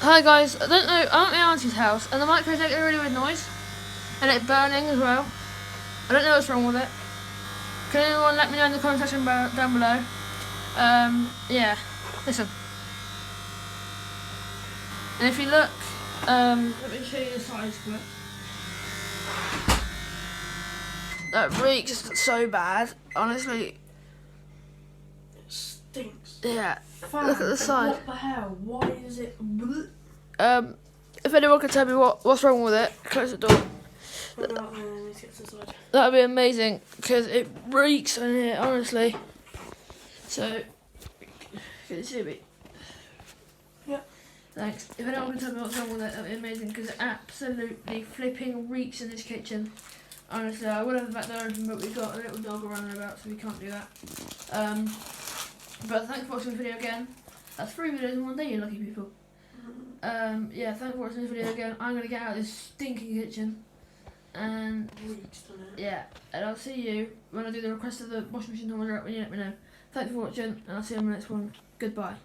Hi guys, I don't know, I'm at my auntie's house and the microphone's making a really weird noise and it's burning as well. I don't know what's wrong with it. Can anyone let me know in the comment section down below? Yeah, listen. And if you look, let me show you the size quick. That reeks so bad, honestly. It stinks. Yeah, Fam, look at the size. What the hell? Why is it? If anyone can tell me what's wrong with it, close the door. That'd be amazing, because it reeks in here, honestly. So, can you see me? Yeah. Thanks. If anyone can tell me what's wrong with it, that'd be amazing, because it absolutely flipping reeks in this kitchen. Honestly, I would have the back door open, but we've got a little dog running about, so we can't do that. But thanks for watching the video again. That's 3 videos in one day, you lucky people. Yeah, thanks for watching this video again. I'm going to get out of this stinking kitchen. And yeah, and I'll see you when I do the request of the washing machine when you let me know. Thanks for watching, and I'll see you in the next one. Goodbye.